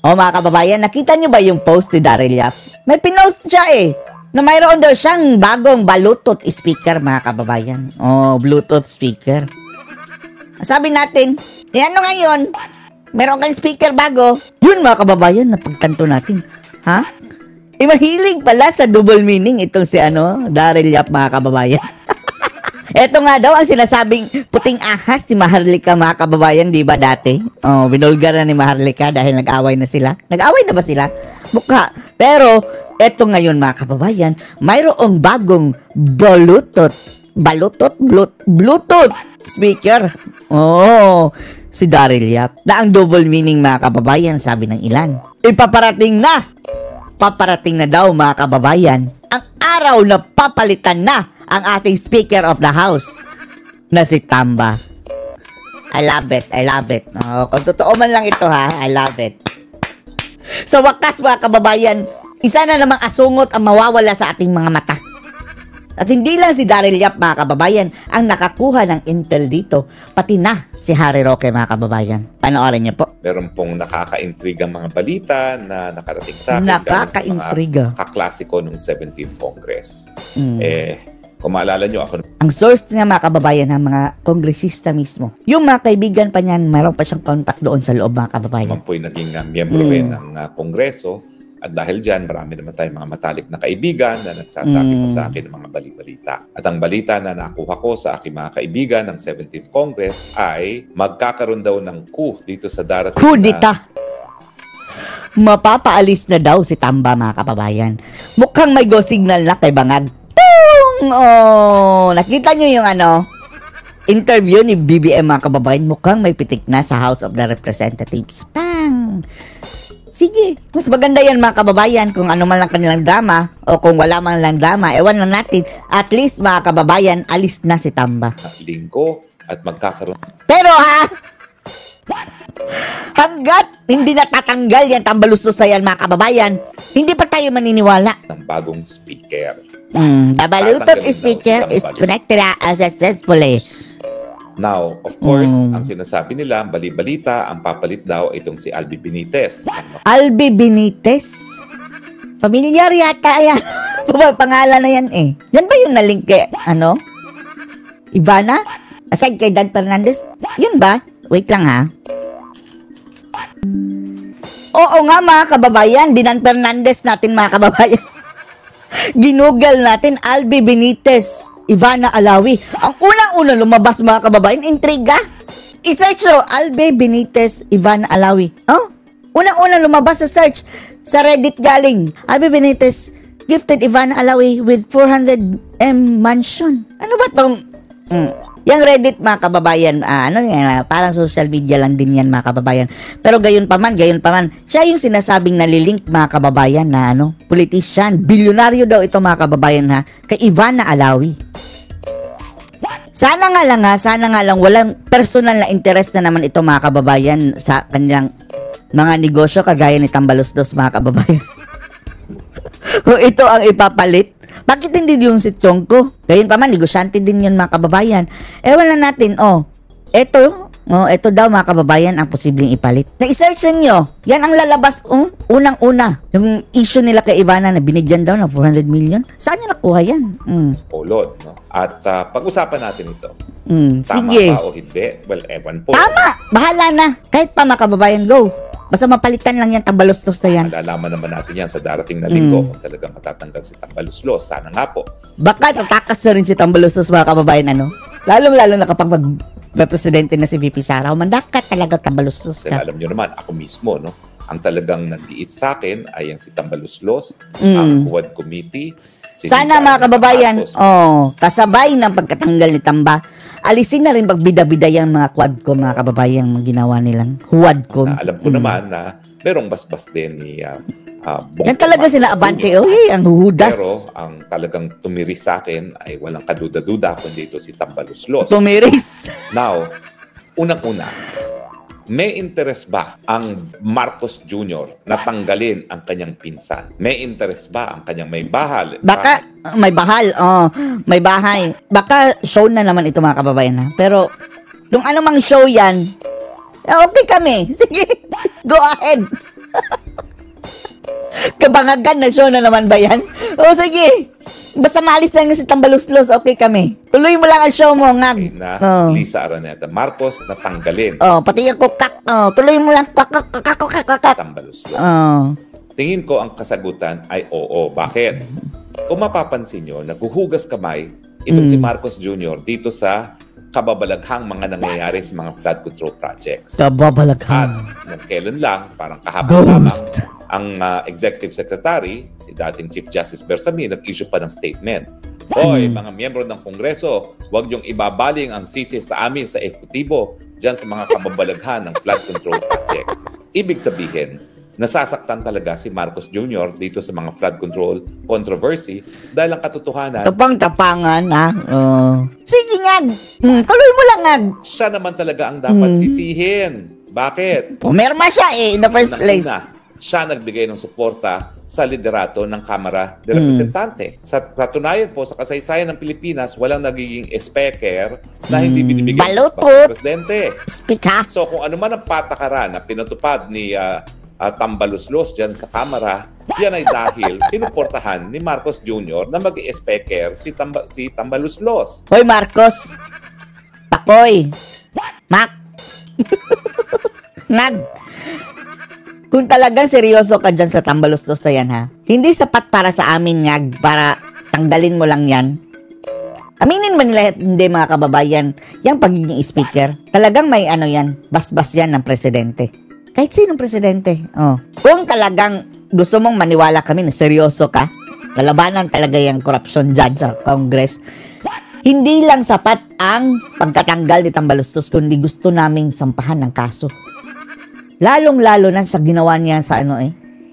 O mga kababayan, nakita nyo ba yung post ni Daryl Yap? May pinost siya na mayroon daw siyang bagong Bluetooth speaker mga kababayan. Bluetooth speaker. Sabi natin, ano ngayon? Meron kang speaker bago? Yun mga kababayan, napagtanto natin. Ha? Mahilig pala sa double meaning itong si Daryl Yap mga kababayan. Ito nga daw ang sinasabing puting ahas ni Maharlika mga kababayan, di ba dati? Binulgar na ni Maharlika dahil nag-away na sila. Nag-away na ba sila? Mukha. Pero, eto ngayon mga kababayan, mayroong bagong Bluetooth speaker. Si Daryl Yap. Na ang double meaning mga kababayan, sabi ng ilan. Paparating na daw mga kababayan ang araw na papalitan na ang ating Speaker of the House na si Tamba. I love it. Kung totoo man lang ito I love it. Sa wakas mga kababayan, isa na namang asungot ang mawawala sa ating mga mata. At hindi lang si Daryl Yap mga kababayan ang nakakuha ng intel dito, pati na si Harry Roque mga kababayan. Panoorin niyo po. Meron pong nakaka-intrigang mga balita na nakarating sa akin. Nakaka-intriga. Kaklasiko ng 17th Congress. Kung maalala nyo ako. Ang source niya mga kababayan ng mga kongresista mismo. Yung mga kaibigan pa niyan, mayroon pa siyang contact doon sa loob mga kababayan. Man po'y naging miyembro ng Kongreso. At dahil dyan, marami naman tayong mga matalik na kaibigan na nagsasabi pa sa akin ng mga balita. At ang balita na nakuha ko sa aking mga kaibigan ng 17th Congress ay magkakaroon daw ng coup dito sa darating na... Mapapaalis na daw si Tamba mga kababayan. Mukhang may go signal na kay Bangag. Nakita nyo yung interview ni BBM mga kababayan. Mukhang may pitik na sa House of the Representatives. Sige, mas maganda yan mga kababayan kung ano man lang kanilang drama o kung wala man lang drama, ewan lang natin. At least mga kababayan, alis na si Tamba. Linggo at magkakaroon. Pero hanggat hindi natatanggal yan tambalustos na yan mga kababayan, hindi pa tayo maniniwala. Ng bagong speaker. The Bluetooth speaker is connected successfully. Now, of course, ang sinasabi nila, bali-balita, ang papalit daw itong si Albi Benitez. Albi Benitez? Familiar yata yan. Pangalan na yan Yan ba yung nalink kay, Ivana? Aside kay Dan Fernandez? Yun ba? Wait lang Oo nga mga kababayan, Dan Fernandez natin mga kababayan. Ginugal natin, Albi Benitez. Ivana Alawi. Ang unang-una lumabas mga kababayan, intriga. I-search Albi Benitez, Ivana Alawi. Unang-una lumabas sa search. Sa Reddit galing. Albi Benitez gifted Ivana Alawi with 400M mansion. Ano ba tong... Yung Reddit mga kababayan, parang social media lang din yan mga kababayan. Pero gayon pa man, siya yung sinasabing nalilink mga kababayan na politician, bilyonaryo daw ito mga kababayan kay Ivana Alawi. Sana nga lang walang personal na interest na naman ito mga kababayan sa kanilang mga negosyo kagaya ni Tambaluslos mga kababayan. Kung ito ang ipapalit, bakit hindi yung si Chongko? Gayon pa man, negosyante din yun mga kababayan. Wala natin, ito daw mga kababayan ang posibleng ipalit. Na-search nyo, yan ang lalabas, unang-una. Yung issue nila kay Ivana na binigyan daw ng 400 million. Saan nyo nakuha yan? Ulod, At pag-usapan natin ito. Tama sige. Ba o hindi? Well, ewan po. Tama! Bahala na. Kahit pa mga kababayan, go. Basta mapalitan lang yan, Tambaluslos na yan. Malalaman naman natin yan sa darating na linggo kung talagang matatanggal si Tambaluslos. Sana nga po. Baka tatakas na rin si Tambaluslos mga kababayan, Lalo na kapag presidente na si VP Sara, mandakat talaga Tambaluslos ka. Alam nyo naman, ako mismo, ang talagang nagdiit sa akin ay ang si Tambaluslos, ang Quad Committee. Sana mga kababayan, kasabay ng pagkatanggal ni Tamba, alisin na rin pagbida-bida yung mga Quadcom mga kababayan ang ginawa nilang Huadcom. Alam ko naman na merong basbas din ni yan talaga sila Abante, ang hudas. Pero ang talagang tumiris sa akin ay walang kaduda-duda kundi ito si Tambaluslos. Tumiris. Now, unang-una, may interest ba ang Marcos Jr. na tanggalin ang kanyang pinsan? May interest ba ang kanyang may bahal? Baka may bahal, may bahay. Baka show na naman ito mga kababayan Pero kung ano mang show yan, okay kami. Sige, go ahead. Kabangagan na show na naman ba yan? O sige. Basta maalis lang si Tambaluslos, okay kami. Tuloy mo lang ang show mo, ngag. Na Lisa Araneta Marcos na tanggalin. Pati ako kak. Tuloy mo lang kak. Tambaluslos. Tingin ko ang kasagutan ay oo. Bakit? Kung mapapansin nyo, naghuhugas kamay itong si Marcos Jr. dito sa kababalaghang mga nangyayari sa mga flood control projects. Kababalaghang. At kailan lang, parang kahapon lamang, ang Executive Secretary, si dating Chief Justice Bersamin, nag-issue pa ng statement. Hoy, mga miyembro ng Kongreso, huwag niyong ibabaling ang sisi sa amin sa ekutibo dyan sa mga kababalaghan ng flood control project. Ibig sabihin, nasasaktan talaga si Marcos Jr. dito sa mga flood control controversy dahil ang katotohanan... Tapang-tapangan, ha? Sige, ngag! Tuloy mo lang, ngag! Siya naman talaga ang dapat sisihin. Bakit? Pumirma siya in the first place. Siya nagbigay ng suporta sa liderato ng Kamara de Representante. Sa katunayan po, sa kasaysayan ng Pilipinas, walang nagiging speaker na hindi binibigay ng presidente. Speaker. So kung ano man ang patakaran na pinatupad ni Tambaluslos dyan sa Kamara, yan ay dahil sinuportahan ni Marcos Jr. na mag-i-speaker si Tambaluslos. Hoy Marcos! Pakoy! Mac! Ngag! Kung talagang seryoso ka dyan sa Tambaluslos na yan, ha? Hindi sapat para sa amin, ngag, para tanggalin mo lang yan. Aminin mo nila hindi, mga kababayan, yung pagiging speaker, talagang may ano yan, basbas yan ng presidente. Kahit sinong presidente. Kung talagang gusto mong maniwala kami na seryoso ka, lalabanan talaga yung corruption dyan sa Congress, hindi lang sapat ang pagkatanggal ni Tambaluslos, kundi gusto naming sampahan ng kaso. Lalong-lalo na sa ginawa niya sa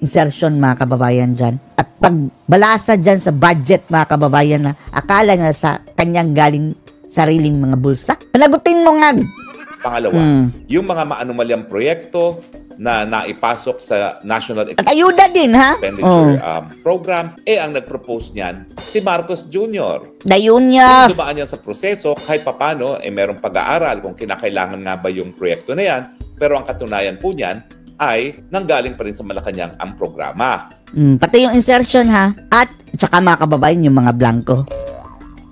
insertion, mga kababayan dyan. At pagbalasa dyan sa budget, mga kababayan, na akala niya sa kanyang galing sariling mga bulsa. Panagutin mo, nga. Pangalawa, yung mga maanumalyang proyekto na naipasok sa National At ayuda din, ha? Expenditure Program, ang nag-propose niyan, si Marcos Jr. Dayun niya. Kung dumaan yan sa proseso, kahit papano, merong pag-aaral kung kinakailangan nga ba yung proyekto na yan, pero ang katunayan po niyan ay nanggaling pa rin sa Malacanang ang programa. Pati yung insertion, ha? At tsaka mga kababayan, yung mga blanco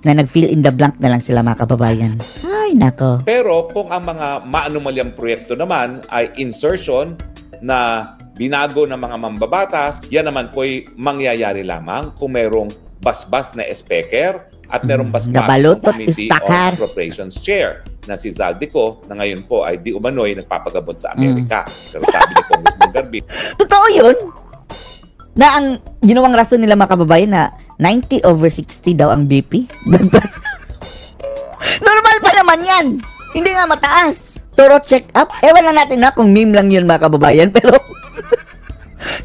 na nag-fill in the blank na lang sila, mga kababayan. Ay, nako. Pero kung ang mga maanumalyang proyekto naman ay insertion na binago ng mga mambabatas, yan naman po'y mangyayari lamang kung merong basbas na speaker at merong basbas ng Committee on Appropriations Chair na si Zaldico na ngayon po ay di umano'y nagpapagabot sa Amerika. Pero sabi ni Congressman Garbi. Totoo yun? Na ang ginawang rason nila, mga kababayan, na 90/60 daw ang BP. Normal pa naman yan. Hindi nga mataas. Thorough check up. Ewan na natin na kung meme lang yun, mga kababayan. Pero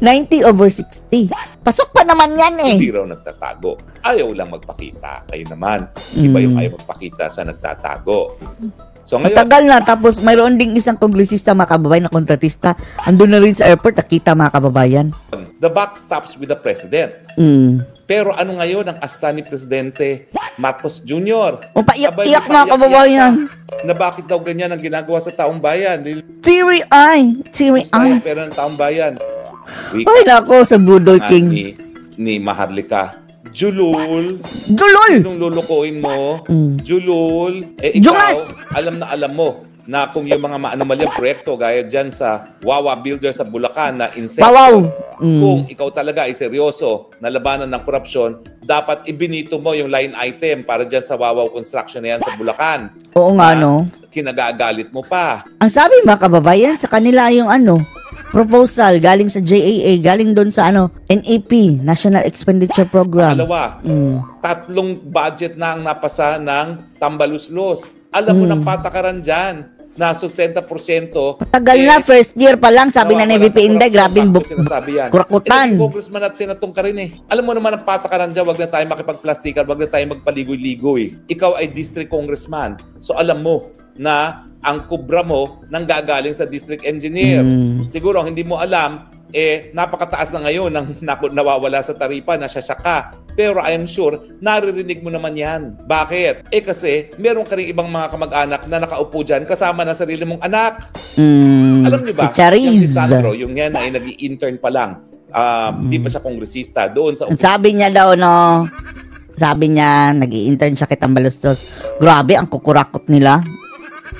90/60. Pasok pa naman yan eh. Hindi raw nagtatago. Ayaw lang magpakita. Kayo naman, iba yung ayaw magpakita sa nagtatago. So ngayon, matagal na. Tapos mayroon ding isang kongresista, mga kababayan, na kontratista. Andun na rin sa airport, nakita, mga kababayan. The buck stops with the president. Pero ano ngayon ang asta ni Presidente Marcos Jr.? Paiyak-iyak, mga kababayan. Na bakit daw ganyan ang ginagawa sa taong bayan? Teary-eye. Teary-eye. Pero ng taong bayan. Ay, nako, sa Budol King. Ni Maharlika. Julul. Julul! Sinong lulukuin mo? Julul. Ikaw, Jungas! alam mo na kung yung mga maanumalyang proyekto gaya dyan sa Wawa Builder sa Bulacan na insertion, kung ikaw talaga ay seryoso na labanan ng korupsyon, dapat ibinito mo yung line item para dyan sa Wawa Construction na yan sa Bulacan. Oo nga, no? Kinagagalit mo pa. Ang sabi, mga kababayan, sa kanila yung proposal galing sa JAA, galing doon sa NEP, National Expenditure Program. Pangalawa, 3 budget na ang napasa ng Tambaluslos. Alam mo ng patakaran dyan na 60%. Tagal na, first year pa lang, sabi na ni VP Inday, grabing kurakutan. Congressman at senatong ka rin eh. Alam mo naman ang patakaran dyan, wag na tayo makipagplastikan, wag na tayo magpaligoy-ligoy. Ikaw ay district congressman. So alam mo na ang kubra mo nang gagaling sa district engineer. Siguro hindi mo alam, napakataas na ngayon ng nawawala sa taripa, nasasya ka. Pero I am sure, naririnig mo naman yan. Bakit? Kasi meron ka rin ibang mga kamag-anak na nakaupo dyan kasama ng sarili mong anak. Alam niyo ba? Si Chariz. Si Sandro, yung yan ay nag-i-intern pa lang Hindi pa siya kongresista doon sa Sabi niya daw, no, sabi niya, nag-i-intern siya kay Tambaluslos. Grabe, ang kukurakot nila.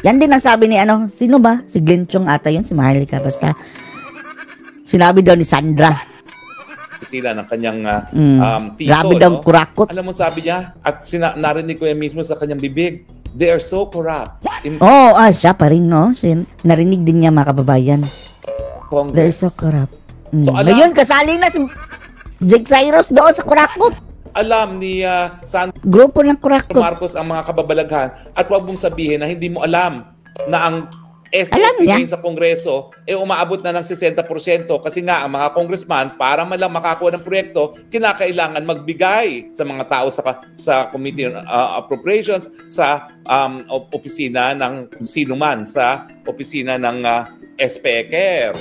Yan din ang sabi ni, sino ba? Si Glenn Chong ata yun, si Maharlika. Basta, sinabi daw ni Sandra. Sila ng kanyang tito. Grabe daw kurakot. Alam mo, sabi niya, at narinig ko yan mismo sa kanyang bibig, they are so corrupt. Siya pa rin, no? Narinig din niya, mga kababayan. Congress. They're so corrupt. So, Ngayon, kasali na si Jake Cyrus doon sa kurakot. Alam ni Grupo ng kurakot. Marcos ang mga kababalaghan at wag mong sabihin na hindi mo alam na ang Alam niya. SOP sa Kongreso umaabot na ng 60% kasi nga ang mga congressman para man lang makakuha ng proyekto kinakailangan magbigay sa mga tao sa Committee on Appropriations, sa opisina ng sino man, sa opisina ng Speaker.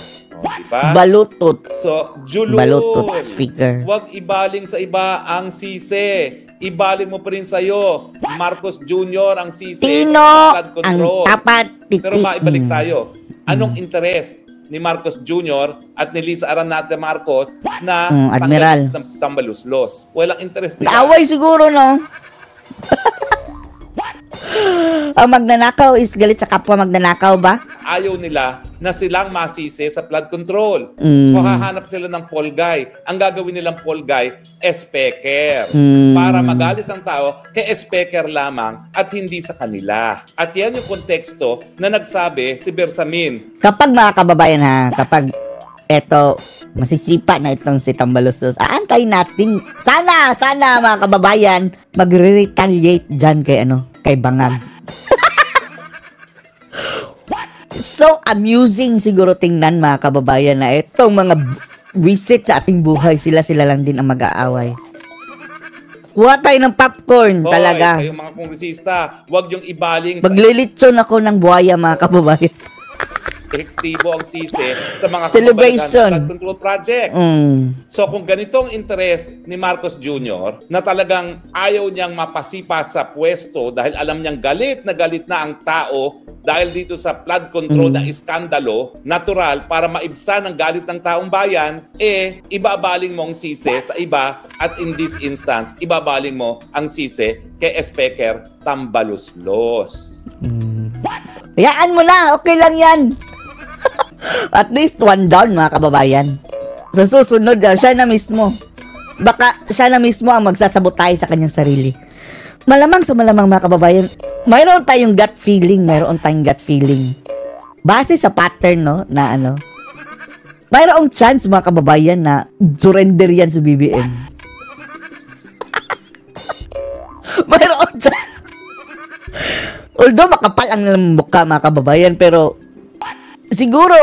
Diba? Balutot. So, Julul, Balutot, speaker. wag ibaling sa iba ang sisi. Ibaling mo pa rin sa'yo. Marcos Jr. ang sisi. Tino Flood ang control. tapat. Pero maibalik tayo. Anong interest ni Marcos Jr. at ni Lisa Aranate Marcos na Admiral ng Tambaluslos? Walang interest nila. Kaaway siguro, no? Ang magnanakaw is galit sa kapwa magnanakaw ba? Ayaw nila na silang masisi sa flood control. So, hahanap sila ng Paul Guy. Ang gagawin nilang Paul Guy, Speaker. Para magalit ang tao kay Speaker lamang at hindi sa kanila. At yan yung konteksto na nagsabi si Bersamin. Kapag mga kababayan kapag masisipa na itong si Tambaluslos, aantayin natin. Sana mga kababayan, magre-retaliate dyan kay Bangag. So amusing siguro tingnan mga kababayan na itong mga visit sa ating buhay, sila lang din ang mag-aaway. Kuha tayo ng popcorn talaga. Kayong mga kongresista, huwag yung ibaling Maglilitsyon ako ng buhaya mga kababayan. Epektibo ang sisi sa mga celebration flood control project. So kung ganitong interest ni Marcos Jr. na talagang ayaw niyang mapasipa sa pwesto dahil alam niyang galit na ang tao dahil dito sa flood control na iskandalo, natural para maibsan ang galit ng taong bayan, ibabaling mo ang sisi sa iba at in this instance, ibabaling mo ang sisi kay Speaker Tambaluslos. Hayaan mo na, okay lang yan. At least one down mga kababayan. Sa susunod, siya na mismo. Baka siya na mismo ang magsasabotay sa kanyang sarili. Malamang mga kababayan, mayroon tayong gut feeling. Base sa pattern, no, na mayroong chance mga kababayan na surrender yan sa BBM. Mayroong chance. Although makapal ang mukha mga kababayan, pero siguro,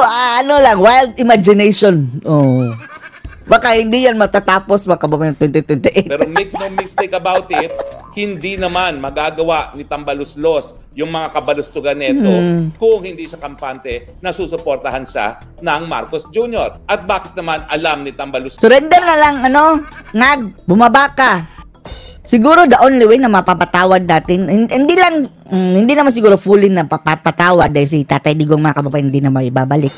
wild imagination. Baka hindi yan matatapos mga kababayan 2028. Pero make no mistake about it, hindi naman magagawa ni Tambaluslos yung mga kabalustugan nito kung hindi siya kampante na susuportahan siya ng Marcos Jr. At bakit naman alam ni Tambaluslos? Surrender na lang, bumaba ka. Siguro the only way na mapapatawad natin, hindi naman siguro fully na papatawad dahil si Tatay Digong mga kababayan hindi na maibabalik.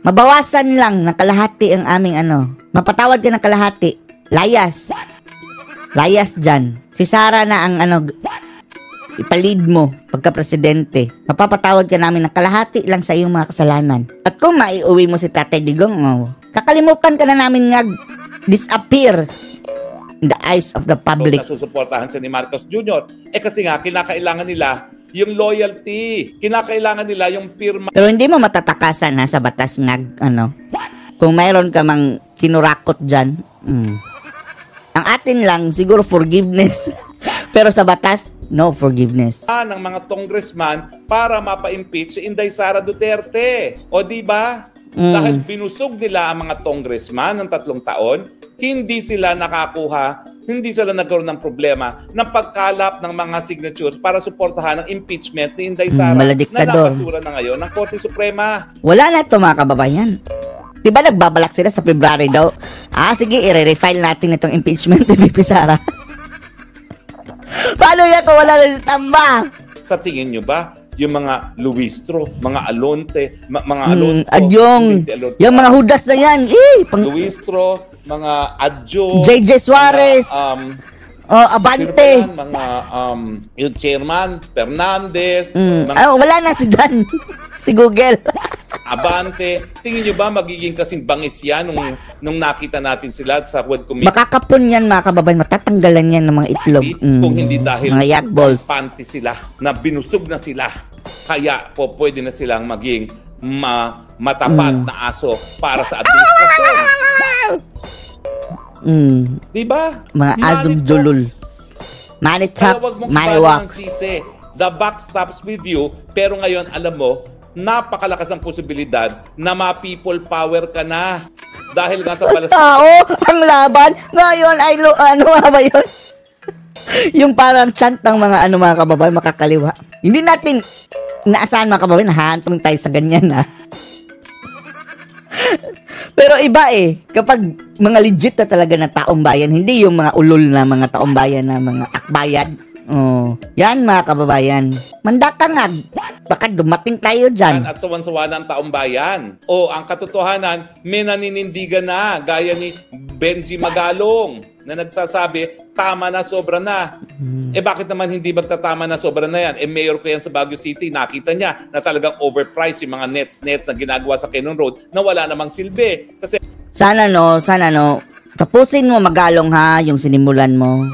Mabawasan lang ng kalahati ang aming mapatawad ka ng kalahati. Layas dyan. Si Sara na ang ipalid mo pagka-presidente. Mapapatawad ka namin ng kalahati lang sa iyong mga kasalanan. At kung maiuwi mo si Tatay Digong, kakalimutan ka na namin disappear in the eyes of the public. Nasusuportahan siya ni Marcos Jr. Kasi nga, kinakailangan nila yung loyalty. Kinakailangan nila yung pirma. Pero hindi mo matatakasan sa batas kung mayroon ka mang kinurakot dyan. Ang atin lang, siguro forgiveness. Pero sa batas, no forgiveness. Ng mga congressman para mapa-impeach si Inday Sara Duterte. O diba? Dahil binusog nila ang mga congressman ng 3 taon, hindi sila nagkaroon ng problema ng pagkalap ng mga signatures para suportahan ang impeachment ni Inday Sara na nakasura na ngayon ng Korte Suprema. Wala na ito mga kababayan. Diba nagbabalak sila sa February daw? Sige, i-refile natin itong impeachment ni Bibi Sara. Paano yan kung wala na si Tamba? Sa tingin nyo ba, yung mga Luistro, mga Alonte, mga Alonto. Adyong, yung mga hudas na yan. Luistro, mga Adyo. JJ Suarez. Abante. Mga yung chairman, Fernandez. Wala na si Dan. Si Google. Abante. Tingin nyo ba magiging kasing bangis yan nung nakita natin sila sa World Committee? Makakapon yan mga kababayan. Matatanggalan yan ng mga itlog. Kung hindi dahil mga yak balls. Panty sila, na binusog na sila. Kaya po pwede na silang maging matapat na aso para sa administrasyon. Diba? Mga azog dulul. Money talks, money walks. The buck stops with you. Pero ngayon, alam mo, napakalakas ng posibilidad na ma-people power ka na. Dahil nga sa balas... Tao, ang laban. Ngayon ay, ano ba yun? Yung parang chant ng mga mga kababayan, makakaliwa. Hindi natin naasahan mga kababayan, nahahantong tayo sa ganyan Pero iba kapag mga legit na talaga na taong bayan, hindi yung mga ulol na mga taong bayan na mga akbayan. Yan mga kababayan. Mandakangag. Baka dumating tayo dyan. At sawan-sawa ng taong bayan. Ang katotohanan, may naninindigan na. Gaya ni Benji Magalong na nagsasabi, tama na, sobra na. Bakit naman hindi magtatama na, sobra na yan? Mayor ko yan sa Baguio City. Nakita niya na talagang overpriced yung mga nets na ginagawa sa Cannon Road na wala namang silbi. Kasi sana tapusin mo Magalong yung sinimulan mo.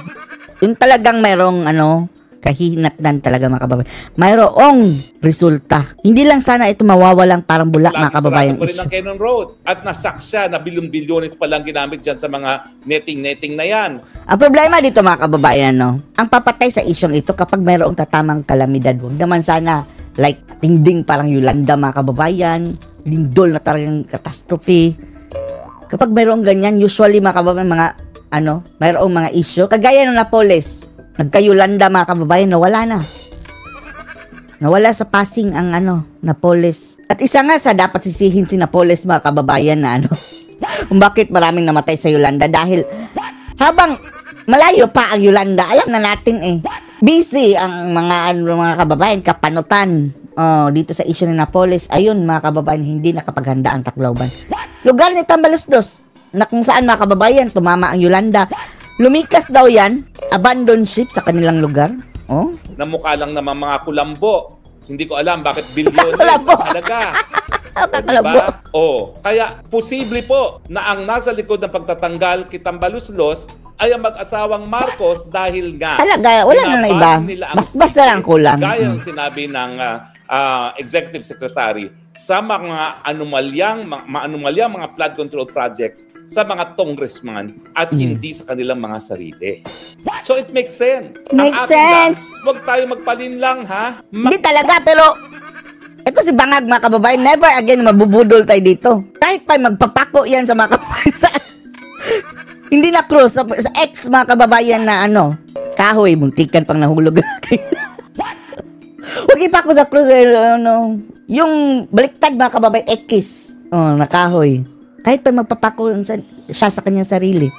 Yung talagang mayroong kahinatnan talaga mga kababayan. Mayroong resulta. Hindi lang sana ito mawawalang parang bulak mga kababayan. Sarado pa rin ang Cannon Road. At nasyak siya na bilyon-bilyones pa lang ginamit dyan sa mga netting na yan. Ang problema dito mga kababayan, ang papatay sa isyong ito kapag mayroong tatamang kalamidad. Huwag naman sana like tinding parang Yolanda mga kababayan. Lindol na talagang catastrophe. Kapag mayroong ganyan, usually mga kababayan, mayroong mga issue. Kagaya ng Napoles, nagka-Yolanda mga kababayan, nawala na. Nawala sa passing ang Napoles. At isa nga sa dapat sisihin si Napoles mga kababayan na kung bakit maraming namatay sa Yolanda dahil habang malayo pa ang Yolanda, alam na natin busy ang mga kababayan, kapanutan. Dito sa issue ni Napoles, ayun mga kababayan, hindi nakapaghanda ang Tacloban. Lugar ni Tambaluslos, na kung saan mga kababayan, tumama ang Yolanda. Lumikas daw yan, abandoned ship sa kanilang lugar. Namukha lang naman mga kulambo. Hindi ko alam bakit bilyones ang halaga. Diba? Kaya posible po na ang nasa likod ng pagtatanggal kay Tambaluslos ay ang mag-asawang Marcos dahil nga talaga, wala na iba. Basta lang kulang. Gaya ng sinabi ng Executive Secretary sa mga anomalyang mga flood control projects sa mga congressman at hindi sa kanilang mga sarili. So it makes sense. Makes sense. Huwag tayo magpalinlang Hindi talaga, pero ito si Bangag mga kababayan, never again mabubudol tayo dito. Kahit pa magpapako yan sa mga kababayan. Hindi na cross sa ex mga kababayan na kahoy, muntikan pang nahulog. Huwag ipako sa cross yung baliktad mga kababayan, X na kahoy. Kahit pa magpapako siya sa kanyang sarili,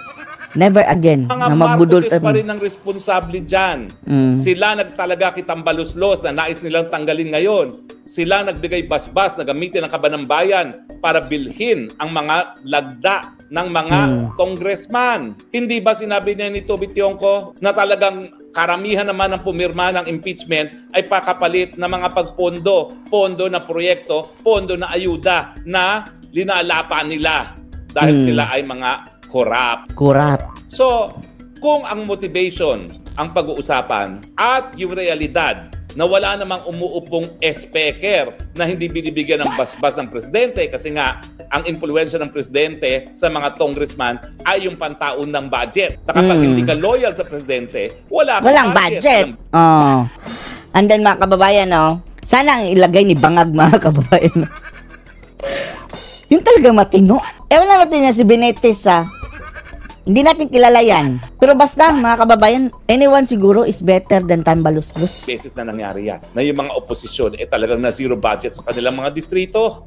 never again mga na mabudol Marcoses pa rin ang responsable dyan. Sila nagtalaga kay Tambaluslos na nais nilang tanggalin ngayon. Sila nagbigay basbas na gamitin ang kaban ng bayan para bilhin ang mga lagda ng mga congressman. Hindi ba sinabi niya ni Toby Tionco na talagang karamihan naman ng pumirma ng impeachment ay pakapalit ng mga pondo na proyekto, pondo na ayuda na linalapan nila dahil sila ay mga corrupt. So, kung ang motivation ang pag-uusapan at yung realidad na wala namang umuupong speaker na hindi binibigyan ng basbas ng presidente kasi nga ang impluwensya ng presidente sa mga congressman ay yung pantaon ng budget. Na kapag hindi ka loyal sa presidente, walang budget. And then mga kababayan, sana ang ilagay ni Bangag mga kababayan. Yung talagang matino. Wala natin niya si Benitez Hindi natin kilala yan. Pero basta, mga kababayan, anyone siguro is better than Tambaluslos. Beses na nangyari yan. Na yung mga oposisyon, talagang na zero budget sa kanilang mga distrito.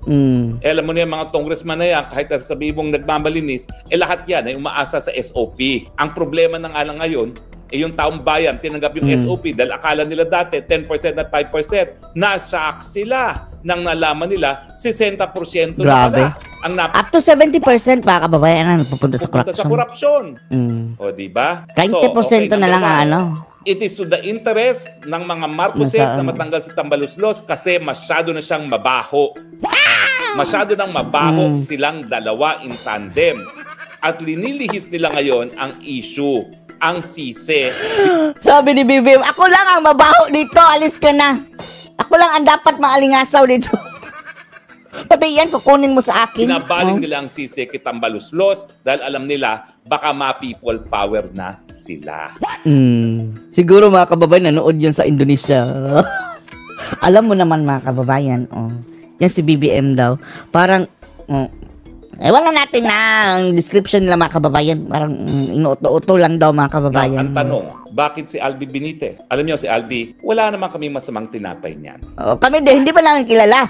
Alam mo na yung mga congressman na yan, kahit sabihin mong nagmamalinis, lahat yan ay umaasa sa SOP. Ang problema ng alang ngayon, yung taong bayan tinanggap yung SOP dahil akala nila dati 10% at 5%. Na-shock sila nang nalaman nila 60% na pala. Up to 70% mga kababayan ang pupunta sa korupsyon. O, di ba? 20% na lang It is to the interest ng mga Marcoses na matanggal si Tambaluslos kasi masyado na siyang mabaho. Masyado nang mabaho silang dalawa in tandem. At linilihis nila ngayon ang issue, ang sisi. Sabi ni Bibim, ako lang ang mabaho dito, alis ka na. Ako lang ang dapat maalingasaw dito. Pati yan, kukunin mo sa akin. Pinabaling nila ang sisi kay Tambaluslos dahil alam nila baka ma-people power na sila. Siguro mga kababayan, nanood yan sa Indonesia. Alam mo naman mga kababayan, yan si BBM daw. Parang, wala natin na ang description nila mga kababayan. Parang inuuto-uto lang daw mga kababayan. Ang tanong, bakit si Albi Benitez? Alam niyo si Albi, wala naman kami masamang tinapay niyan. Kami din, hindi pa namin kilala.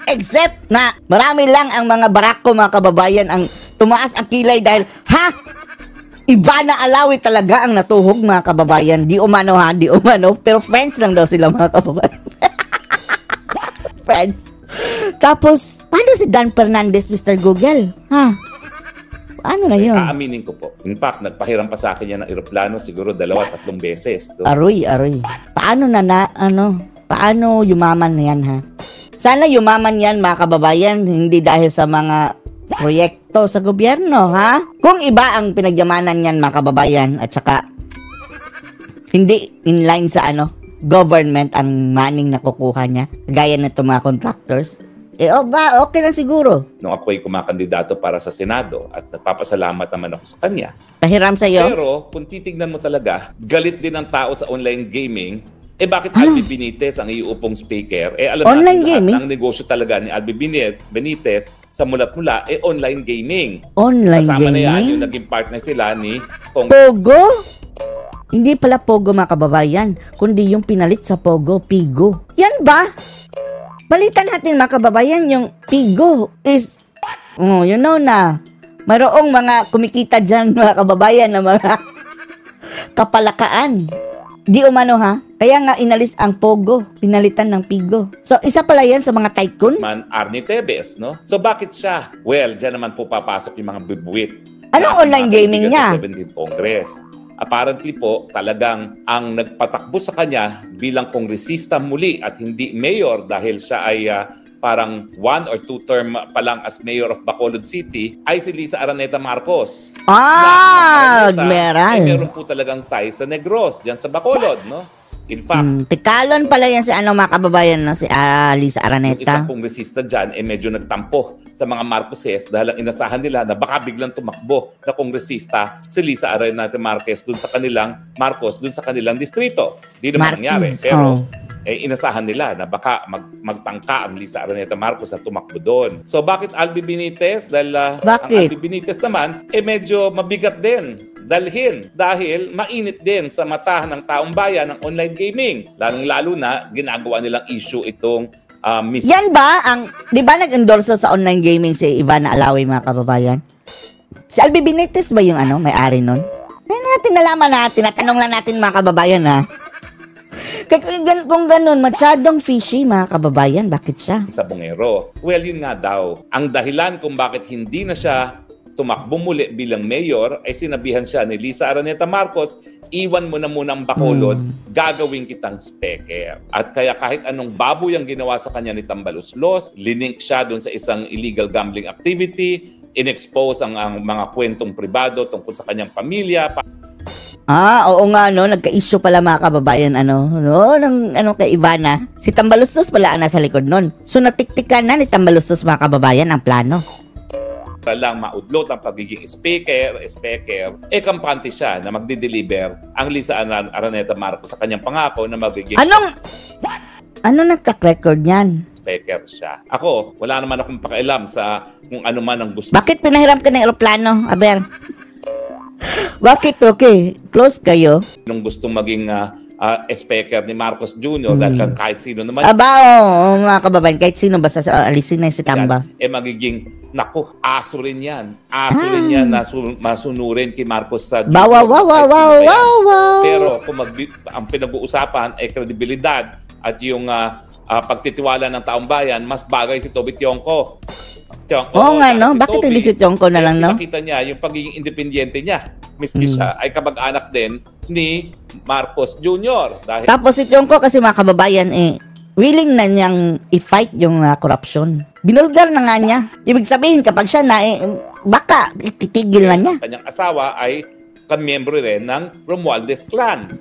Except na marami lang ang mga barako mga kababayan ang tumaas ang kilay dahil, Ivana Alawi talaga ang natuhog mga kababayan. Di umano. Pero friends lang daw sila mga kababayan. Friends. Tapos, paano si Dan Fernandez, Mr. Google? Ano na yun? Aaminin ko po. In fact, nagpahiram pa sa akin yan ng eroplano siguro 2-3 beses. Aroy. Paano paano yumaman yan, Sana yumaman yan, mga kababayan, hindi dahil sa mga proyekto sa gobyerno, Kung iba ang pinagyamanan yan, mga kababayan, at saka hindi inline sa government ang maning nakukuha niya, gaya nito mga contractors, okay lang siguro. Nung ako'y kumakandidato para sa Senado at nagpapasalamat naman ako sa kanya. Pahiram sa'yo? Pero kung titignan mo talaga, galit din ang tao sa online gaming. Bakit Albi Benitez ang iuupong speaker? Alam online natin gaming? Ang negosyo talaga ni Albi Benitez sa mulat-mula online gaming. Online Kasama gaming? na yan yung naging partner sila ni Pogo? Hindi pala Pogo mga kababayan, kundi yung pinalit sa Pogo, Pigo. Yan ba? Balita natin mga kababayan, yung Pigo is, na, mayroong mga kumikita dyan mga kababayan na mga kapalakaan. Di umano kaya nga inalis ang Pogo, pinalitan ng Pigo. So isa pala yan sa mga tycoon? Arnie Tevez, no? So bakit siya? Well, dyan naman po papasok yung mga bibuit. Anong online gaming niya? Sa 17th Congress. Apparently po, talagang ang nagpatakbo sa kanya bilang kongresista muli at hindi mayor dahil siya ay parang 1 or 2 term pa lang as mayor of Bacolod City ay si Lisa Araneta Marcos. Admiral. Meron po talagang ties sa Negros dyan sa Bacolod, no? In fact, tikalon pala yan si mga kababayan na si Lisa Araneta. Yung isang kongresista dyan medyo nagtampo sa mga Marcoses dahil ang inasahan nila na baka biglang tumakbo na kongresista si Lisa Araneta Marquez dun sa kanilang distrito. Di naman nangyari. Pero inasahan nila na baka magtangka ang Lisa Araneta Marcos at tumakbo doon. So bakit Albi Benitez? Dahil ang Albi Benitez naman medyo mabigat din dalhin dahil mainit din sa mata ng taong bayan ng online gaming. Lalong-lalo na ginagawa nilang issue itong Yan ba di ba nag-endorse sa online gaming si Ivana Alawi mga kababayan? Si Albi Benitez ba yung may-ari nun? Nalaman natin, natanong lang natin mga kababayan Kung ganun, masyadong fishy mga kababayan, bakit siya? Sa bungero. Well, yun nga daw. Ang dahilan kung bakit hindi na siya tumakbo muli bilang mayor ay sinabihan siya ni Lisa Araneta Marcos, iwan mo na muna ang Bacolod, gagawin kitang speaker. At kaya kahit anong baboy ang ginawa sa kanya ni Tambaluslos, linink siya doon sa isang illegal gambling activity, in-expose ang mga kwentong pribado tungkol sa kanyang pamilya. Oo nga, nagka-issue pala mga kababayan, kay Ivana. Si Tambaluslos pala ang nasa likod nun. So natiktikan na ni Tambaluslos mga kababayan ang plano. Lang maudlot ang pagiging speaker, kampante siya na magdi-deliver ang Lisa Araneta Marcos sa kanyang pangako na magiging nagtrack-record niyan? Speaker siya. Ako, wala naman akong pakialam sa kung ano man ang gusto. Bakit pinahiram ka ng eroplano, Aber? Bakit? Okay, close kayo. Nung gustong maging speaker ni Marcos Jr. dahil kahit sino naman mga kababayan, kahit sino basta alisin na si Tamba. Magiging, naku, aso rin yan. Aso rin yan na masunurin kay Marcos sa Jr. Wow. Pero kung ang pinag-uusapan ay kredibilidad at yung pagtitiwala ng taong bayan, mas bagay si Toby Tionco. Bakit hindi si Tionco na lang, no? Nakita niya yung pagiging independyente niya. Miski siya ay kamag-anak din ni Marcos Jr. Tapos si Tionco kasi mga kababayan, willing na niyang i-fight yung corruption. Binulgar na nga niya. Ibig sabihin, kapag siya na, baka titigil na niya. Kanyang asawa ay kamiyembro rin ng Romualdez clan.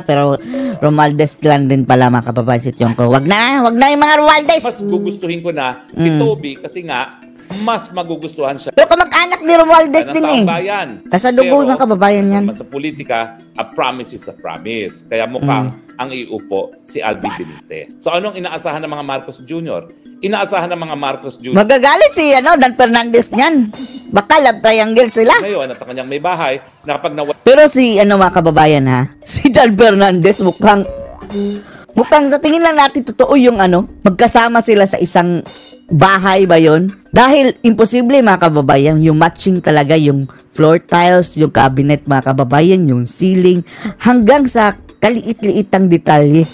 Pero Romualdez clan din pala mga kababayan si Tionco. Wag na yung mga Romualdez. Mas gugustuhin ko na si Toby kasi nga mas magugustuhan siya. Pero kamag-anak ni Romualdez din Nasa dugo ng kababayan yan. Sa politika, a promise is a promise. Kaya mukhang ang iupo si Albi Benitez. So anong inaasahan ng mga Marcos Jr.? Inaasahan ng mga Marcos Jr. Magagalit si Dan Fernandez niyan. Baka love triangle sila. Ngayon, at ang kanyang may bahay, na kapag Pero si mga kababayan si Dan Fernandez mukhang sa tingin lang natin totoo yung magkasama sila sa isang bahay ba yon? Dahil imposible mga kababayan, yung matching talaga yung floor tiles, yung cabinet mga kababayan, yung ceiling, hanggang sa kaliit-liitang detalye.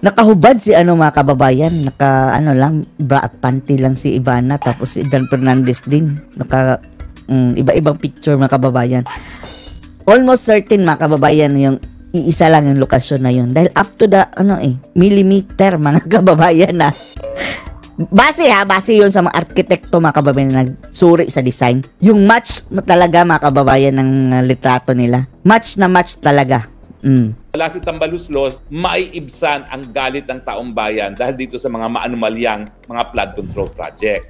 Nakahubad si mga kababayan, lang, bra at panty lang si Ivana, tapos si Dan Fernandez din. Iba-ibang picture mga kababayan. Almost certain mga kababayan yung iisa lang yung lokasyon na yun. Dahil up to the, millimeter, mga kababayan Base yun sa mga arkitekto, mga kababayan, na nagsuri sa design. Yung match talaga, mga kababayan, ng litrato nila. Match na match talaga. Wala si Tambaluslos, maiibsan ang galit ng taong bayan dahil dito sa mga maanumalyang mga flood control project.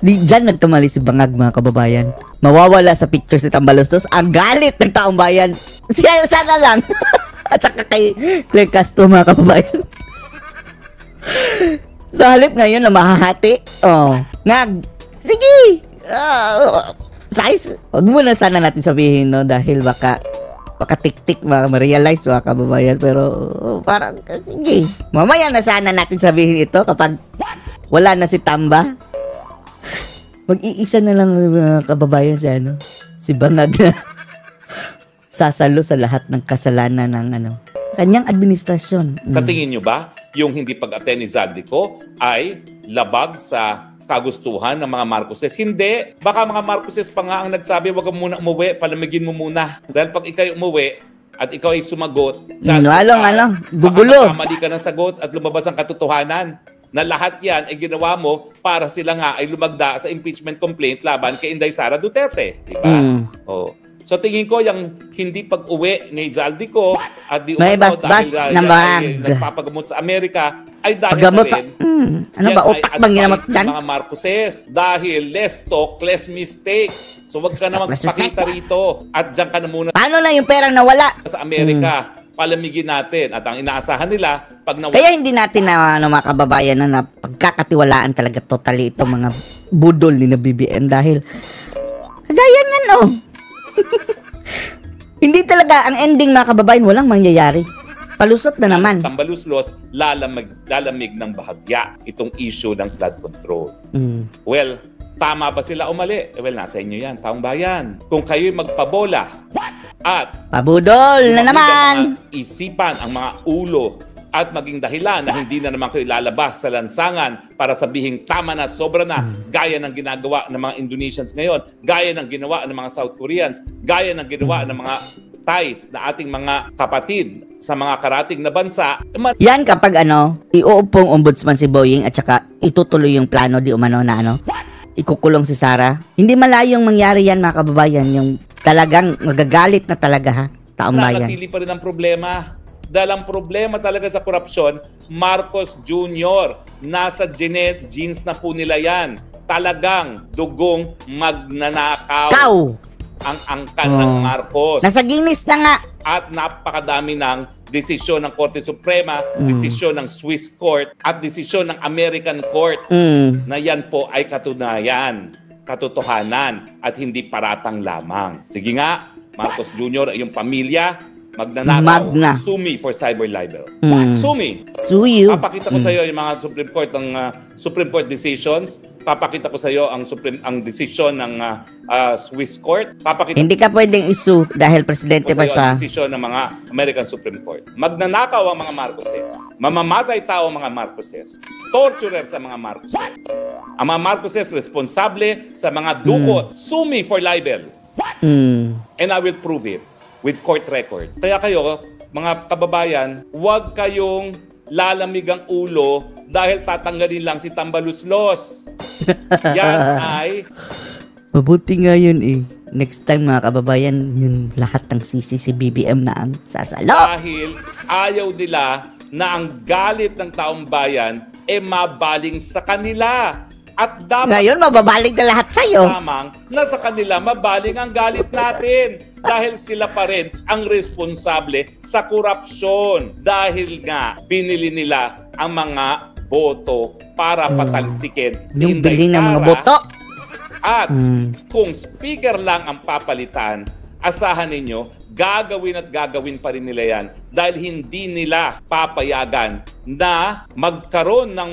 Diyan nagkamali si Bangag, mga kababayan. Mawawala sa picture si Tambaluslos ang galit ng taong bayan. Siya na lang. At saka kay Claire Castro, mga kababayan. Sa halip ngayon na mahahati. Sige! Size! Huwag muna sana natin sabihin, dahil baka tik-tik ma-realize, mga kababayan. Pero parang, sige. Mamaya na sana natin sabihin ito kapag wala na si Tamba. Mag-iisa na lang, mga kababayan, si Bangag na sasalo sa lahat ng kasalanan ng kanyang administrasyon. Sa tingin nyo ba, yung hindi pag-attend ni Zaldico ay labag sa kagustuhan ng mga Marcoses? Hindi. Baka mga Marcoses pa nga ang nagsabi, wag ka muna umuwi, palamigin mo muna. Dahil pag ikaw umuwi at ikaw ay sumagot, gugulo. Baka ka ng sagot at lumabas ang katotohanan na lahat yan ay ginawa mo para sila nga ay lumagda sa impeachment complaint laban kay Inday Sara Duterte. Diba? So tingin ko yung hindi pag-uwi ni Zaldico at di may bas-bas na nagpapagamot sa Amerika ay dahil na rin utak bang ginamot dyan? Mga Marcoses, dahil less talk, less mistake. So wag ka na magpakita rito at dyan ka na muna. Paano na yung perang nawala? Sa Amerika, palamigin natin. At ang inaasahan nila, pag nawala. Kaya hindi natin mga kababayan na pagkakatiwalaan talaga totally itong mga budol ni na BBM dahil kagaya niyan Hindi talaga ang ending, mga kababayan, walang mangyayari. Palusot na naman. Tambaluslos, lalamig ng bahagya itong issue ng flood control. Well, tama ba sila o mali? Well, nasa inyo yan, taong bayan. Kung kayo'y magpabola at pabudol na naman, isipan ang mga ulo at maging dahilan na hindi na naman kayo lalabas sa lansangan para sabihing tama na, sobra na, gaya ng ginagawa ng mga Indonesians ngayon, gaya ng ginawa ng mga South Koreans, gaya ng ginawa ng mga Thais na ating mga kapatid sa mga karating na bansa. Yan kapag iuupong ombudsman si Boying at saka itutuloy yung plano di umano na ikukulong si Sara. Hindi malayong mangyari yan, mga kababayan, yung talagang magagalit na talaga taong bayan. Nanatili pa rin ang problema. Dahil ang problema talaga sa korupsyon, Marcos Jr., nasa genes na po nila yan. Talagang dugong magnanakaw ang angkan ng Marcos. Nasa Guinness na nga. At napakadami ng desisyon ng Korte Suprema, desisyon ng Swiss Court, at desisyon ng American Court na yan po ay katunayan, katotohanan, at hindi paratang lamang. Sige nga, Marcos Jr., yung pamilya, magnanakaw, Magna. sue me for cyber libel. Mm. Sue me. Sue you. Papakita ko sa iyo yung mga Supreme Court decisions. Papakita ko sa iyo ang desisyon ng Swiss Court. Papakita Hindi ka pwedeng isu dahil presidente ko pa sa iyo siya. ang desisyon ng mga American Supreme Court. Magnanakaw ang mga Marcoses. Mamamatay tao ang mga Marcoses. Torturer sa mga Marcoses. Ang mga Marcoses responsable sa mga dukot. Sue me for libel. And I will prove it with court record. Kaya kayo, mga kababayan, huwag kayong lalamig ang ulo dahil tatanggalin lang si Tambaluslos. Yan ay... Mabuti nga yun eh. Next time mga kababayan, yun lahat ng sisi si BBM na ang sasalo. Dahil ayaw nila na ang galit ng taong bayan mabaling sa kanila. At dapat Ngayon, mababaling na lahat sa'yo. lamang na sa kanila mabaling ang galit natin dahil sila pa rin ang responsable sa korupsyon dahil nga binili nila ang mga boto para patalsikin si Yung Inday bili ng mga Sara. boto. At kung speaker lang ang papalitan, asahan ninyo, gagawin at gagawin pa rin nila yan dahil hindi nila papayagan na magkaroon ng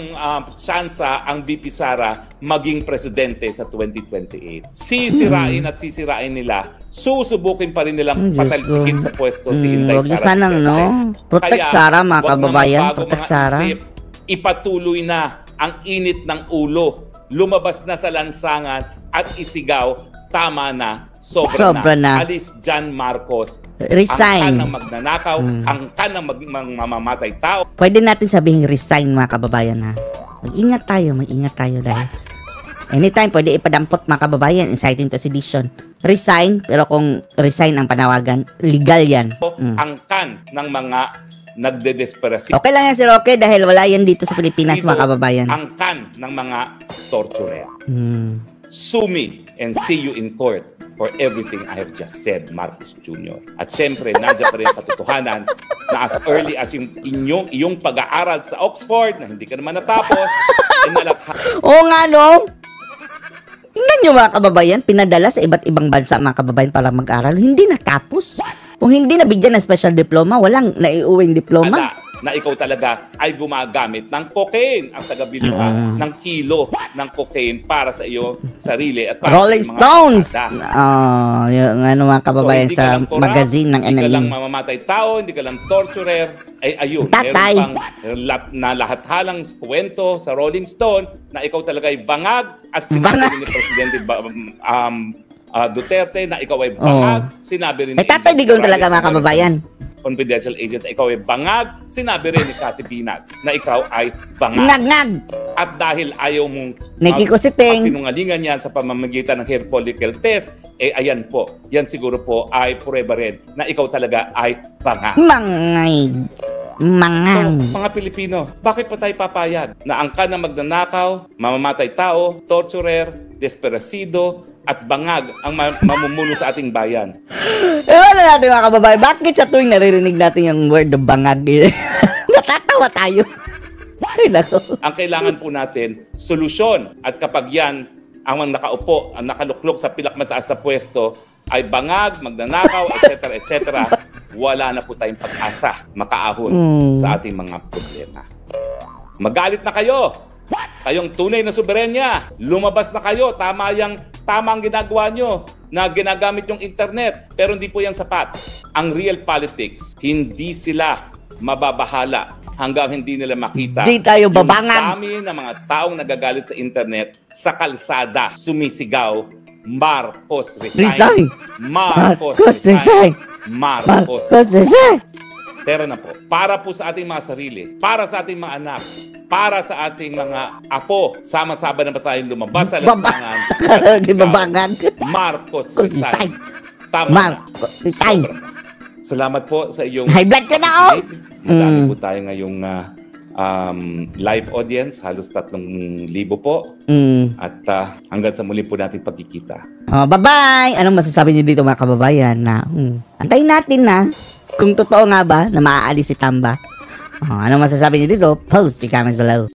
tsansa ang VP Sara maging presidente sa 2028. Sisirain at sisirain nila, susubukin pa rin nilang Diyos patalsikin ko. sa pwesto si Inday Huwag niyo Sara. sanang, no? Protect Kaya, Sara, mga wag na kababayan. magbago Protect mga Sara. isip. Ipatuloy na ang init ng ulo. Lumabas na sa lansangan at isigaw, tama na, sobra na. Alis John Marcos. Resign. Ang kan ng magnanakaw, ang kan ng mamamatay tao. Pwede natin sabihin resign mga kababayan ha. Mag-ingat tayo dahil anytime pwede ipadampot mga kababayan, inciting to sedition. Resign, pero kung resign ang panawagan, legal yan. Ang kan ng mga nagdedesperasyon. Okay lang yan si Roque dahil wala yan dito sa Pilipinas mga kababayan. Ang kan ng mga torturer. Sue me and see you in court for everything I have just said, Marcos Jr. At siyempre, nandiyan pa rin ang katotohanan na as early as iyong pag-aaral sa Oxford, na hindi ka naman natapos, Oo nga no? Tingnan nyo mga kababayan, pinadala sa iba't ibang bansa mga kababayan para mag-aral, hindi natapos. Kung hindi nabigyan ng special diploma, walang naiuwing diploma. Na ikaw talaga ay gumagamit ng cocaine ang tagabili ng kilo ng cocaine para sa iyo sarili at para Rolling sa mga Stones! barkada. Yung ano mga kababayan sa magazine ng Hindi ka lang NMN. mamamatay tao, hindi ka lang torturer, ayun, Tatay. meron pang nalahathalang kwento sa Rolling Stone na ikaw talaga ay bangag at sinabi ni Presidente Duterte na ikaw ay bangag. Sinabi rin ni Tatay Digong talaga mga kababayan. Confidential agent na ikaw ay bangag. Sinabi rin ni Cathy Binag na ikaw ay bangag. Nag-nag! At dahil ayaw mong Nakikusiping. sinungalingan yan sa pamamagitan ng hair follicle test, ayan po, yan siguro po ay prueba rin na ikaw talaga ay bangag. Mangang. So, mga Pilipino, bakit pa tayo papayag na ang ka na magnanakaw, mamamatay tao, torturer, desperasido, at bangag ang mamumuno sa ating bayan? Wala natin mga kababayan, bakit sa tuwing naririnig natin yung word of bangag, natatawa tayo? Ay, nako. Ang kailangan po natin, solusyon. At kapag yan, ang nakaupo, ang nakaluklok sa pilakmataas na pwesto, ay bangag, magnanakaw, etc., wala na po tayong pag-asa makaahon sa ating mga problema. Magalit na kayo! Kayong tunay na soberenya, lumabas na kayo, tama ang ginagawa nyo na ginagamit yung internet, pero hindi po yan sapat. Ang real politics, hindi sila mababahala hanggang hindi nila makita di tayo babangag. Yung dami ng mga taong nagagalit sa internet, sa kalsada, sumisigaw, Marcos resign. Marcos resign. Marcos resign. Pero na po, para po sa ating mga sarili, para sa ating mga anak, para sa ating mga apo, sama-sama na ba tayong lumabas sa lansangan? Di ba bangag? Marcos resign. Tama Marcos resign. Salamat po sa iyong high blood ka na, oh! Madami po tayo ngayong live audience, halos 3,000 po. At hanggang sa muli po natin pagkikita. Bye-bye! Anong masasabi niyo dito mga kababayan na antayin natin na kung totoo nga ba na maaalis si Tamba? Anong masasabi niyo dito? Post your comments below.